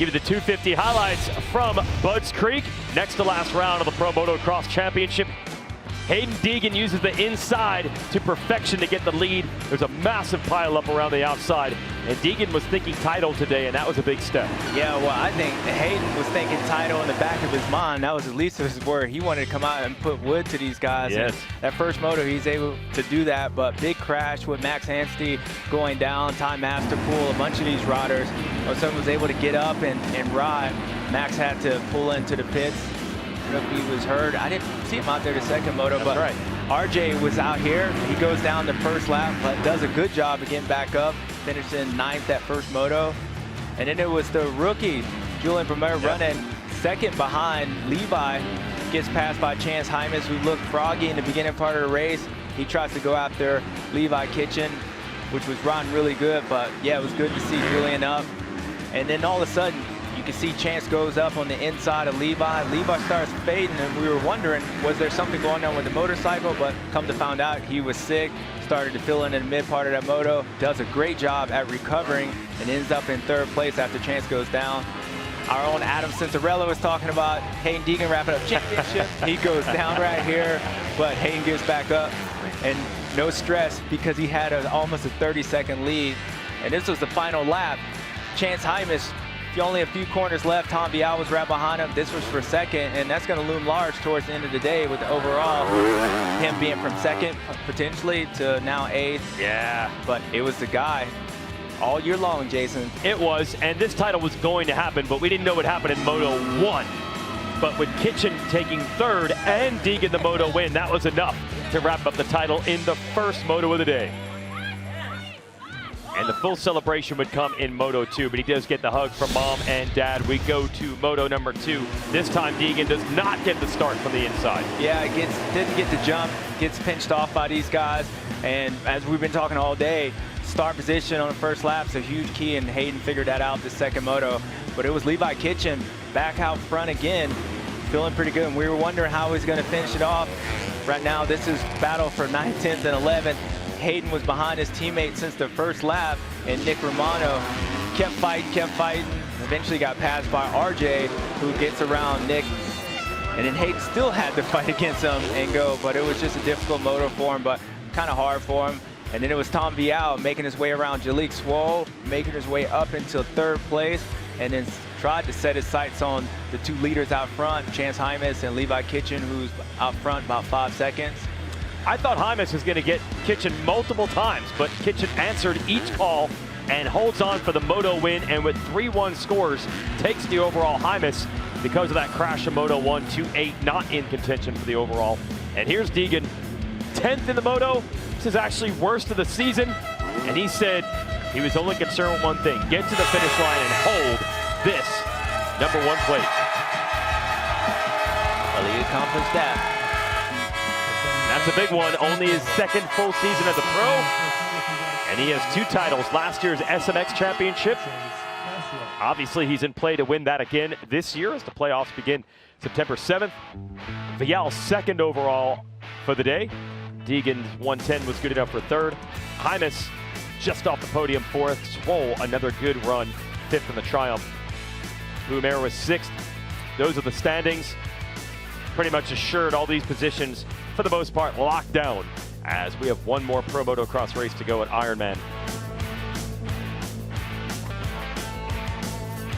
Give you the 250 highlights from Budds Creek. Next to last round of the Pro Motocross Championship. Hayden Deegan uses the inside to perfection to get the lead. There's a massive pileup around the outside, and Deegan was thinking title today, and that was a big step. Yeah, well, I think Hayden was thinking title in the back of his mind. That was at least his word. He wanted to come out and put wood to these guys. Yes. And that first moto, he's able to do that, but big crash with Max Anstey going down, Time Master Pool, a bunch of these riders. Someone was able to get up and ride. Max had to pull into the pits. I don't know if he was hurt. I didn't see him out there the second moto, That's but right. RJ was out here. He goes down the first lap, but does a good job of getting back up, finishing 9th that first moto. And then it was the rookie, Julian Bremer, running second behind Levi. Gets passed by Chance Hymas, who looked froggy in the beginning part of the race. He tries to go after Levi Kitchen, which was riding really good, but yeah, it was good to see Julian up. And then all of a sudden, you can see Chance goes up on the inside of Levi. Levi starts fading, and we were wondering, was there something going on with the motorcycle? But come to find out, he was sick, started to fill in the mid part of that moto, does a great job at recovering, and ends up in 3rd place after Chance goes down. Our own Adam Cinderella was talking about Hayden Deegan wrapping up championship. He goes down right here, but Hayden gets back up, and no stress because he had almost a 30-second lead. And this was the final lap. Chance Hymas, only a few corners left. Tom Vial was right behind him. This was for second, and that's going to loom large towards the end of the day with the overall. Him being from second, potentially, to now 8th. Yeah. But it was the guy all year long, Jason. It was, and this title was going to happen, but we didn't know what happened in Moto 1. But with Kitchen taking 3rd and Deegan the Moto win, that was enough to wrap up the title in the first Moto of the day. And the full celebration would come in Moto 2, but he does get the hug from mom and dad. We go to Moto number 2. This time Deegan does not get the start from the inside. Yeah, didn't get the jump, gets pinched off by these guys. And as we've been talking all day, start position on the first lap is a huge key, and Hayden figured that out the second moto. But it was Levi Kitchen back out front again, feeling pretty good. And we were wondering how he's going to finish it off. Right now, this is battle for 9th, 10th, and 11th. Hayden was behind his teammate since the first lap, and Nick Romano kept fighting, eventually got passed by RJ, who gets around Nick. And then Hayden still had to fight against him and go, but it was just a difficult moto for him, but kind of hard for him. And then it was Tom Vial making his way around Jalik Swoll, making his way up into 3rd place, and then tried to set his sights on the 2 leaders out front, Chance Hymas and Levi Kitchen, who's out front about 5 seconds. I thought Hymas was going to get Kitchen multiple times, but Kitchen answered each call and holds on for the Moto win, and with 3-1 scores, takes the overall. Hymas, because of that crash in Moto 1, 2-8, not in contention for the overall. And here's Deegan, 10th in the Moto. This is actually worst of the season, and he said he was only concerned with one thing: get to the finish line and hold this #1 plate. Well, he accomplished that. That's a big one, only his 2nd full season as a pro, and he has 2 titles, last year's SMX Championship. Obviously, he's in play to win that again this year as the playoffs begin September 7th. Vial 2nd overall for the day. Deegan's 110 was good enough for 3rd. Hymas just off the podium 4th. Swoll, another good run, 5th in the Triumph. Lumiere was 6th. Those are the standings. Pretty much assured all these positions, for the most part, locked down, as we have one more Pro Motocross race to go at Ironman